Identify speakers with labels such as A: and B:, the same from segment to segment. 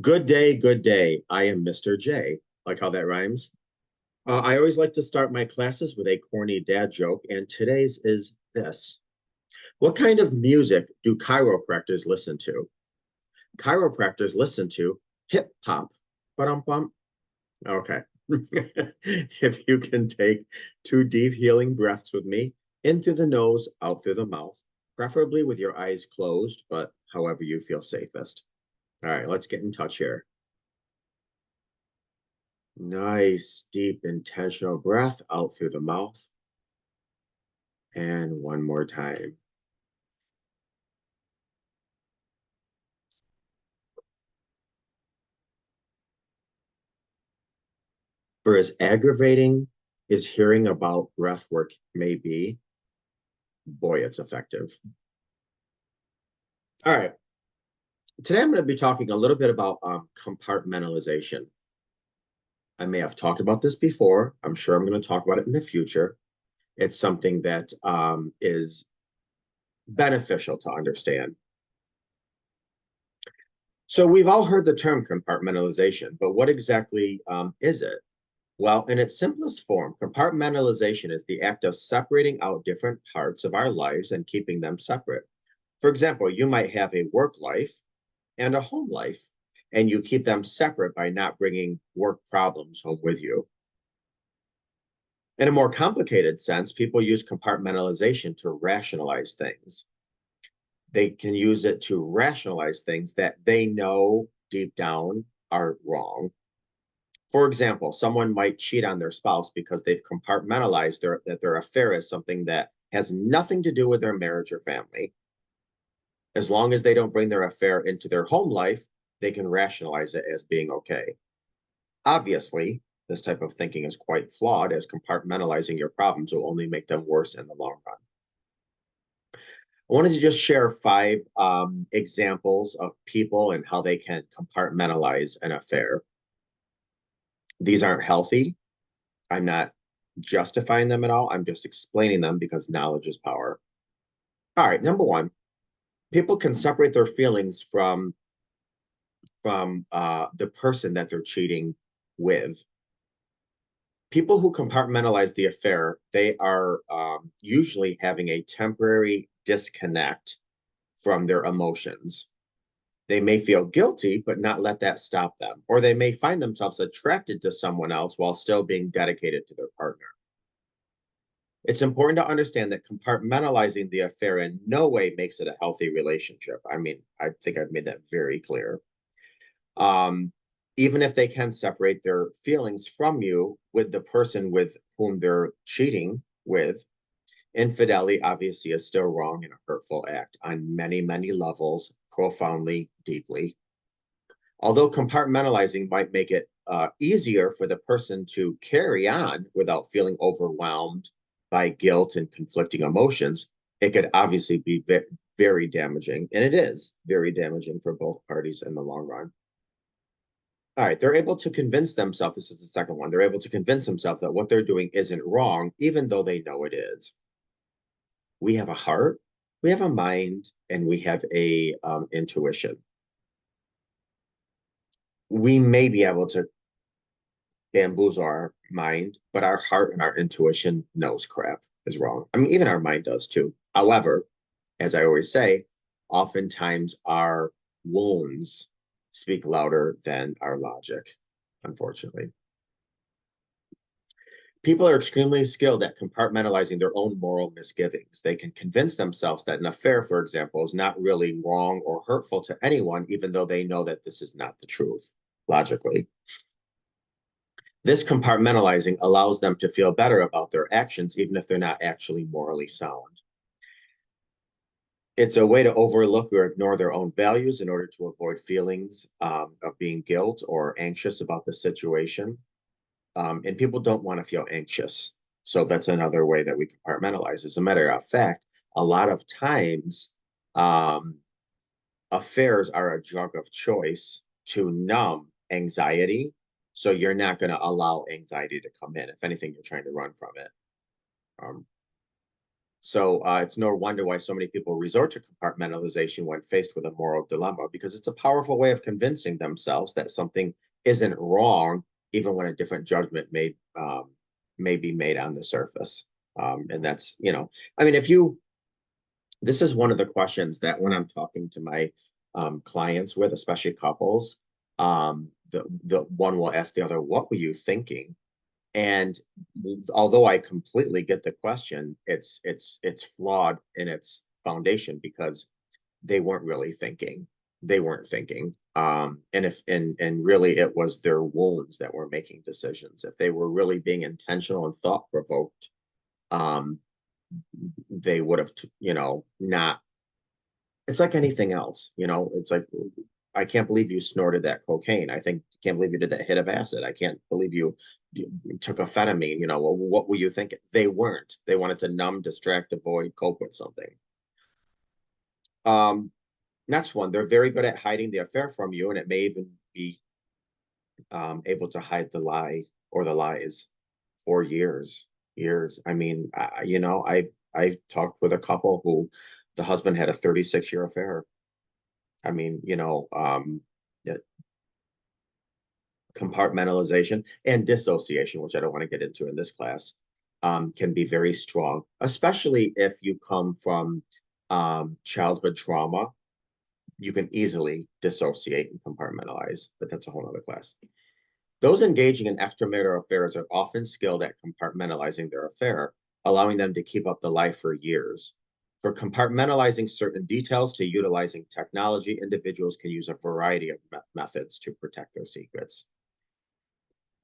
A: Good day, good day. I am Mr. J. Like how that rhymes. I always like to start my classes with a corny dad joke, and today's is this. What kind of music do chiropractors listen to? Chiropractors listen to hip hop. Ba-dum-bum. Okay. If you can take two deep healing breaths with me, in through the nose, out through the mouth, preferably with your eyes closed, but however you feel safest. All right, let's get in touch here. Nice, deep, intentional breath out through the mouth. And one more time. For as aggravating as hearing about breath work may be, boy, it's effective. All right. Today I'm going to be talking a little bit about compartmentalization. I may have talked about this before. I'm sure I'm going to talk about it in the future. It's something that is beneficial to understand. So we've all heard the term compartmentalization, but what exactly is it? Well, in its simplest form, compartmentalization is the act of separating out different parts of our lives and keeping them separate. For example, you might have a work life and a home life, and you keep them separate by not bringing work problems home with you. In a more complicated sense, people use compartmentalization to rationalize things. They can use it to rationalize things that they know deep down are wrong. For example, someone might cheat on their spouse because they've compartmentalized that their affair is something that has nothing to do with their marriage or family. As long as they don't bring their affair into their home life, they can rationalize it as being okay. Obviously, this type of thinking is quite flawed, as compartmentalizing your problems will only make them worse in the long run. I wanted to just share five examples of people and how they can compartmentalize an affair. These aren't healthy. I'm not justifying them at all. I'm just explaining them because knowledge is power. All right, number one, people can separate their feelings from the person that they're cheating with. People who compartmentalize the affair, they are usually having a temporary disconnect from their emotions. They may feel guilty, but not let that stop them. Or they may find themselves attracted to someone else while still being dedicated to their partner. It's important to understand that compartmentalizing the affair in no way makes it a healthy relationship. I mean, I think I've made that very clear. Even if they can separate their feelings from you with the person with whom they're cheating with, infidelity obviously is still wrong and a hurtful act on many, many levels, profoundly, deeply. Although compartmentalizing might make it easier for the person to carry on without feeling overwhelmed by guilt and conflicting emotions, it could obviously be very damaging. And it is very damaging for both parties in the long run. All right, they're able to convince themselves, this is the second one, they're able to convince themselves that what they're doing isn't wrong, even though they know it is. We have a heart, we have a mind, and we have a intuition. We may be able to bamboozle our mind, but our heart and our intuition knows crap is wrong. I mean, even our mind does too. However, as I always say, oftentimes our wounds speak louder than our logic, unfortunately. People are extremely skilled at compartmentalizing their own moral misgivings. They can convince themselves that an affair, for example, is not really wrong or hurtful to anyone, even though they know that this is not the truth, logically. This compartmentalizing allows them to feel better about their actions, even if they're not actually morally sound. It's a way to overlook or ignore their own values in order to avoid feelings of being guilt or anxious about the situation. And people don't want to feel anxious. So that's another way that we compartmentalize. As a matter of fact, a lot of times, affairs are a drug of choice to numb anxiety. So you're not going to allow anxiety to come in. If anything, you're trying to run from it. Um, So it's no wonder why so many people resort to compartmentalization when faced with a moral dilemma, because it's a powerful way of convincing themselves that something isn't wrong, even when a different judgment may be made on the surface. And that's, I mean, this is one of the questions that when I'm talking to my clients with, especially couples, the one will ask the other, "What were you thinking?" And although I completely get the question, it's flawed in its foundation because they weren't really thinking. They weren't thinking. And really it was their wounds that were making decisions. If they were really being intentional and thought provoked, um, they would have, not. It's like anything else, it's like, I can't believe you snorted that cocaine. Can't believe you did that hit of acid. I can't believe you took amphetamine. Well, what were you thinking? They weren't. They wanted to numb, distract, avoid, cope with something. Um, Next one, they're very good at hiding the affair from you, and it may even be able to hide the lie or the lies for years. Years. I mean, I talked with a couple who the husband had a 36-year affair. I mean, compartmentalization and dissociation, which I don't want to get into in this class, can be very strong, especially if you come from childhood trauma. You can easily dissociate and compartmentalize, but that's a whole other class. Those engaging in extramarital affairs are often skilled at compartmentalizing their affair, allowing them to keep up the lie for years. For compartmentalizing certain details to utilizing technology, individuals can use a variety of methods to protect their secrets.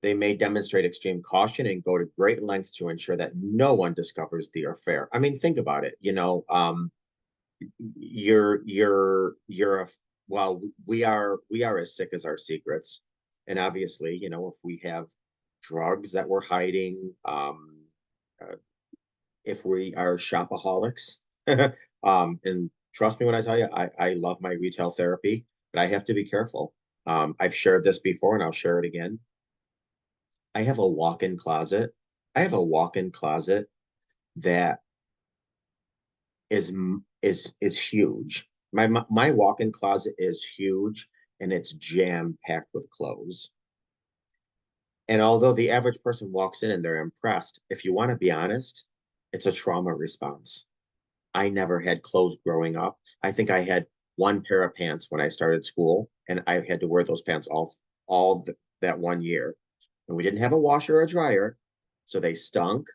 A: They may demonstrate extreme caution and go to great lengths to ensure that no one discovers the affair. I mean, think about it. You're well, we are as sick as our secrets, and obviously, if we have drugs that we're hiding, uh, if we are shopaholics, and trust me when I tell you, I love my retail therapy, but I have to be careful. I've shared this before, and I'll share it again. I have a walk-in closet. I have a walk-in closet that is is huge. My walk-in closet is huge and it's jam-packed with clothes. And although the average person walks in and they're impressed, if you want to be honest, it's a trauma response. I never had clothes growing up. I think I had one pair of pants when I started school, and I had to wear those pants that one year. And we didn't have a washer or a dryer, so they stunk.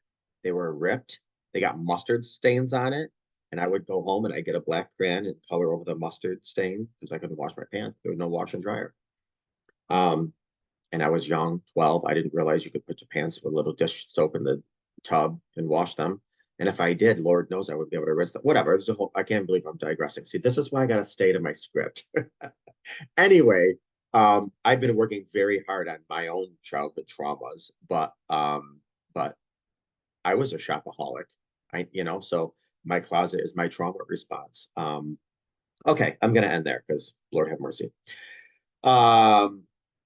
A: They were ripped. They got mustard stains on it. And I would go home and I'd get a black crayon and color over the mustard stain because I couldn't wash my pants. There was no wash and dryer. Um, and I was young, 12. I didn't realize you could put your pants with a little dish soap in the tub and wash them. And if I did, Lord knows I would be able to rinse them. Whatever. It's a whole, I can't believe I'm digressing. See, this is why I got to stay to my script. Anyway, I've been working very hard on my own childhood traumas, but I was a shopaholic. So my closet is my trauma response. Okay, I'm gonna end there because Lord have mercy. Um,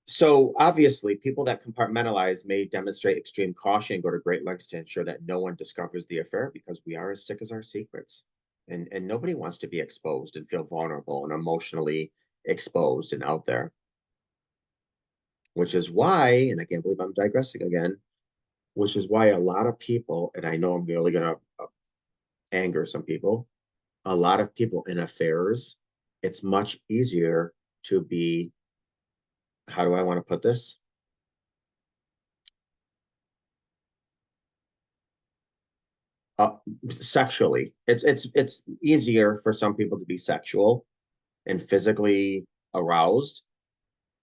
A: so obviously, people that compartmentalize may demonstrate extreme caution and go to great lengths to ensure that no one discovers the affair because we are as sick as our secrets. And nobody wants to be exposed and feel vulnerable and emotionally exposed and out there. Which is why, and I can't believe I'm digressing again, which is why a lot of people, and I know I'm really gonna anger some people, a lot of people in affairs, it's much easier to be, how do I want to put this? Uh, Sexually. It's easier for some people to be sexual and physically aroused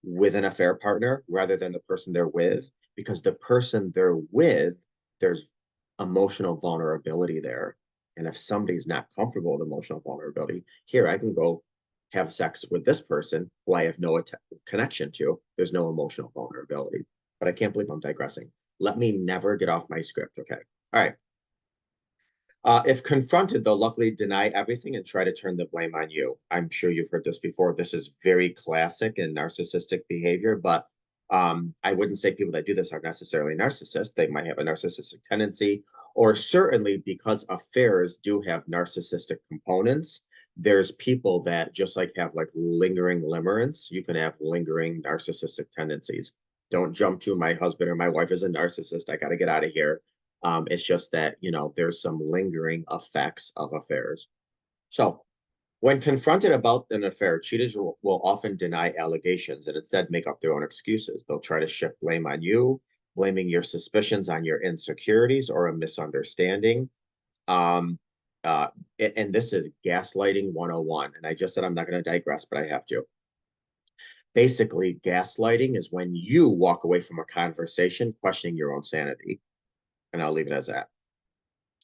A: with an affair partner rather than the person they're with, because the person they're with, there's emotional vulnerability there. And if somebody's not comfortable with emotional vulnerability, here I can go have sex with this person who I have no connection to. There's no emotional vulnerability. But I can't believe I'm digressing. Let me never get off my script. Okay. All right. If confronted, they'll luckily deny everything and try to turn the blame on you. I'm sure you've heard this before. This is very classic in narcissistic behavior, but I wouldn't say people that do this are necessarily narcissists. They might have a narcissistic tendency, or certainly because affairs do have narcissistic components, there's people that just like have like lingering limerence. You can have lingering narcissistic tendencies. Don't jump to my husband or my wife is a narcissist. I got to get out of here. It's just that, there's some lingering effects of affairs. So when confronted about an affair, cheaters will often deny allegations and instead make up their own excuses. They'll try to shift blame on you, blaming your suspicions on your insecurities or a misunderstanding. Um, uh, and this is gaslighting 101. And I just said I'm not going to digress, but I have to. Basically, gaslighting is when you walk away from a conversation questioning your own sanity. And I'll leave it as that.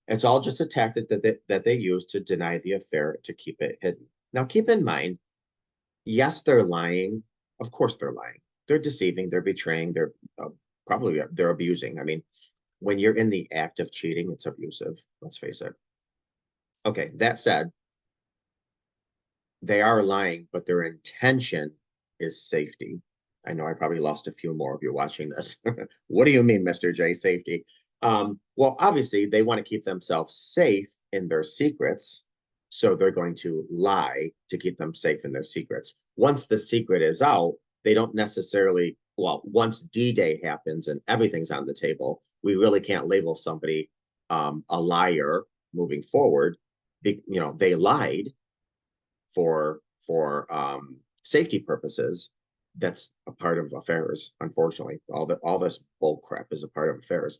A: It's all just a tactic that they use to deny the affair to keep it hidden. Now, keep in mind, yes, they're lying. Of course, they're lying. They're deceiving. They're betraying. They're abusing. I mean, when you're in the act of cheating, it's abusive. Let's face it. Okay, that said, they are lying, but their intention is safety. I know I probably lost a few more of you watching this. What do you mean, Mr. J, safety? Well, obviously, they want to keep themselves safe in their secrets. So they're going to lie to keep them safe in their secrets. Once the secret is out, they don't necessarily, well, once D-Day happens and everything's on the table, we really can't label somebody a liar moving forward. They lied for safety purposes. That's a part of affairs. Unfortunately, all this bull crap is a part of affairs.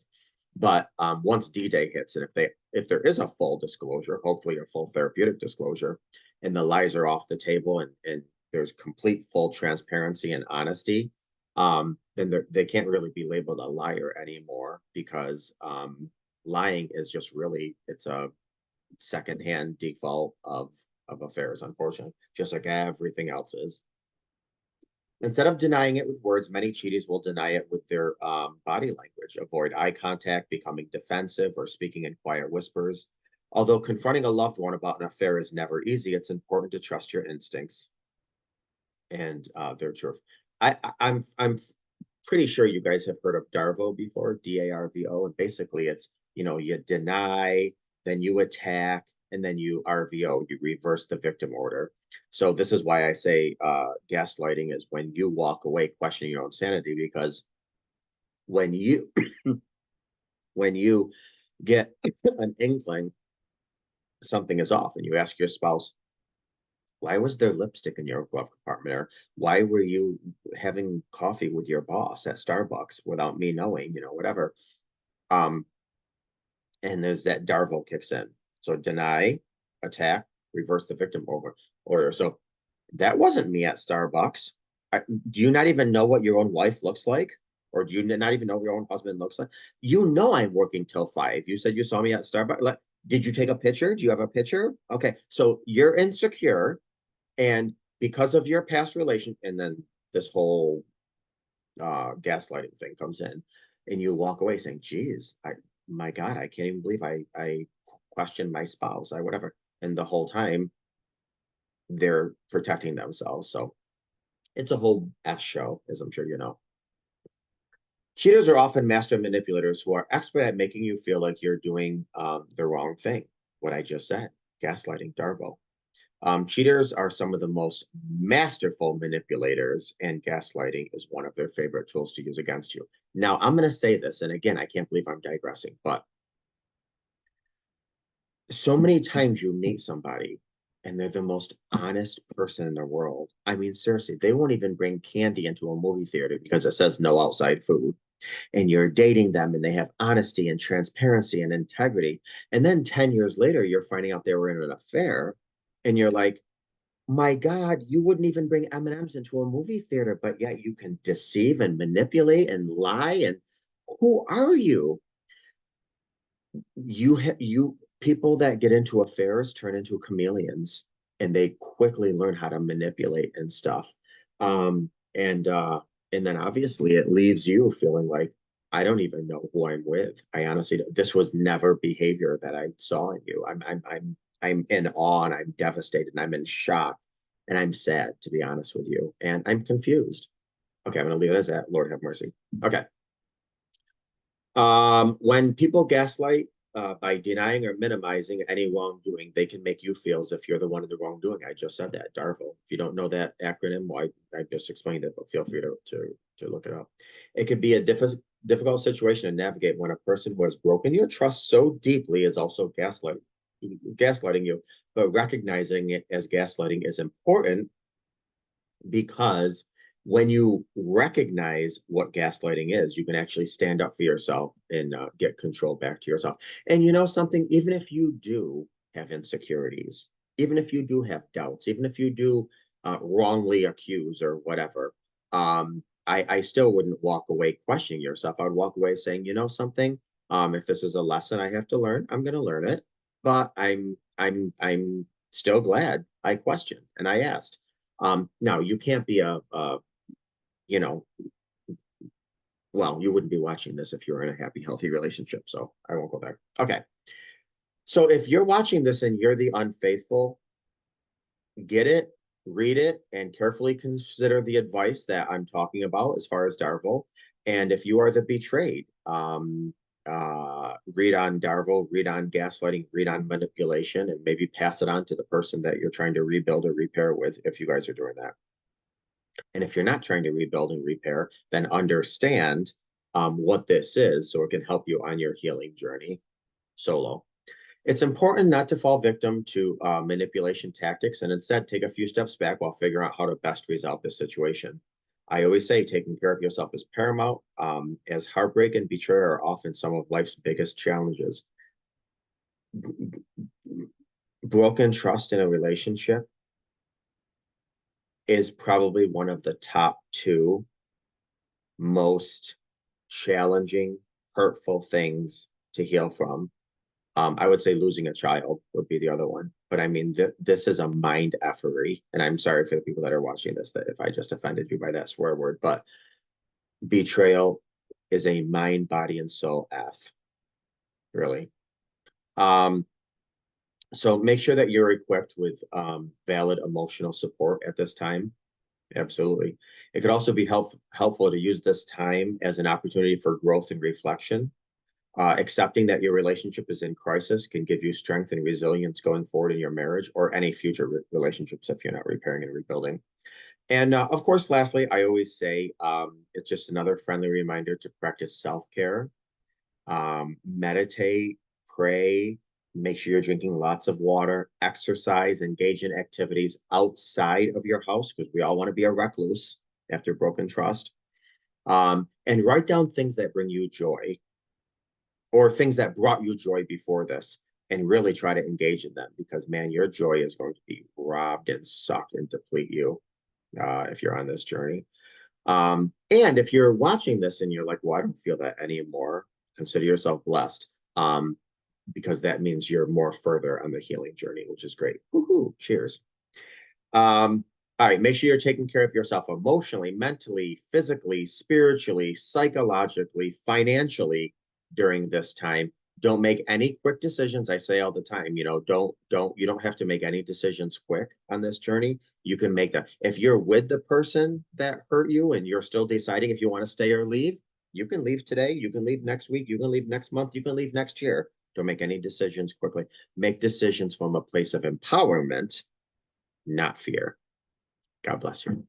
A: But once D-Day hits, and if there is a full disclosure, hopefully a full therapeutic disclosure, and the lies are off the table, and there's complete full transparency and honesty, then they can't really be labeled a liar anymore because lying is just really it's a secondhand default of affairs, unfortunately, just like everything else is. Instead of denying it with words, many cheaters will deny it with their body language, avoid eye contact, becoming defensive, or speaking in quiet whispers. Although confronting a loved one about an affair is never easy, it's important to trust your instincts and their truth. I'm pretty sure you guys have heard of Darvo before, DARVO, and basically it's you deny, then you attack, and then you RVO, you reverse the victim order. So this is why I say gaslighting is when you walk away questioning your own sanity, because when you when you get an inkling something is off and you ask your spouse, why was there lipstick in your glove compartment? Or why were you having coffee with your boss at Starbucks without me knowing, whatever. Um, and there's that Darvo kicks in. So deny, attack, reverse the victim order. So that wasn't me at Starbucks. Do you not even know what your own wife looks like? Or do you not even know what your own husband looks like? I'm working till 5. You said you saw me at Starbucks. Like, did you take a picture? Do you have a picture? Okay, so you're insecure, and because of your past relation, and then this whole gaslighting thing comes in, and you walk away saying, "Geez, my God, I can't even believe I questioned my spouse, I whatever." And the whole time they're protecting themselves. So it's a whole S show, as I'm sure you know. Cheaters are often master manipulators who are expert at making you feel like you're doing the wrong thing. What I just said, gaslighting, Darvo. Cheaters are some of the most masterful manipulators, and gaslighting is one of their favorite tools to use against you. Now, I'm going to say this, and again, I can't believe I'm digressing, but so many times you meet somebody and they're the most honest person in the world. I mean, seriously, they won't even bring candy into a movie theater because it says no outside food. And you're dating them and they have honesty and transparency and integrity. And then 10 years later, you're finding out they were in an affair and you're like, my God, you wouldn't even bring M&Ms into a movie theater, but yet you can deceive and manipulate and lie. And who are you? You people that get into affairs turn into chameleons, and they quickly learn how to manipulate and stuff. And then obviously it leaves you feeling like I don't even know who I'm with. I honestly, this was never behavior that I saw in you. I'm in awe and I'm devastated and I'm in shock and I'm sad, to be honest with you, and I'm confused. Okay, I'm gonna leave it as that. Lord have mercy. Okay. When people gaslight, by denying or minimizing any wrongdoing, they can make you feel as if you're the one in the wrongdoing. I just said that, DARVO. If you don't know that acronym, well, I just explained it, but feel free to look it up. It could be a difficult situation to navigate when a person who has broken your trust so deeply is also gaslighting you, but recognizing it as gaslighting is important because when you recognize what gaslighting is, you can actually stand up for yourself and get control back to yourself. And you know something, even if you do have insecurities, even if you do have doubts, even if you do wrongly accuse or whatever, I still wouldn't walk away questioning yourself. I would walk away saying, you know something, if this is a lesson I have to learn, I'm going to learn it. But I'm still glad I questioned and I asked. Now you can't be you know, well, you wouldn't be watching this if you're in a happy, healthy relationship. So I won't go there. Okay. So if you're watching this and you're the unfaithful, get it, read it, and carefully consider the advice that I'm talking about as far as DARVO. And if you are the betrayed, read on DARVO, read on gaslighting, read on manipulation, and maybe pass it on to the person that you're trying to rebuild or repair with if you guys are doing that. And if you're not trying to rebuild and repair, then understand what this is so it can help you on your healing journey solo. It's important not to fall victim to manipulation tactics and instead take a few steps back while figuring out how to best resolve the situation. I always say taking care of yourself is paramount, as heartbreak and betrayal are often some of life's biggest challenges. Broken trust in a relationship is probably one of the top two most challenging, hurtful things to heal from. I would say losing a child would be the other one. But I mean, this is a mind effery. And I'm sorry for the people that are watching this, that if I just offended you by that swear word, but betrayal is a mind, body, and soul F, really. Um, so make sure that you're equipped with valid emotional support at this time. Absolutely. It could also be helpful to use this time as an opportunity for growth and reflection. Accepting that your relationship is in crisis can give you strength and resilience going forward in your marriage or any future relationships if you're not repairing and rebuilding. And of course, lastly, I always say it's just another friendly reminder to practice self-care, meditate, pray, make sure you're drinking lots of water, exercise, engage in activities outside of your house because we all want to be a recluse after broken trust. And write down things that bring you joy or things that brought you joy before this and really try to engage in them because, man, your joy is going to be robbed and sucked and deplete you if you're on this journey. And if you're watching this and you're like, well, I don't feel that anymore, consider yourself blessed because that means you're more further on the healing journey, which is great. Woohoo, cheers. All right, make sure you're taking care of yourself emotionally, mentally, physically, spiritually, psychologically, financially during this time. Don't make any quick decisions. I say all the time, you know, you don't have to make any decisions quick on this journey. You can make them. If you're with the person that hurt you and you're still deciding if you want to stay or leave, you can leave today, you can leave next week, you can leave next month, you can leave next year. Don't make any decisions quickly. Make decisions from a place of empowerment, not fear. God bless you.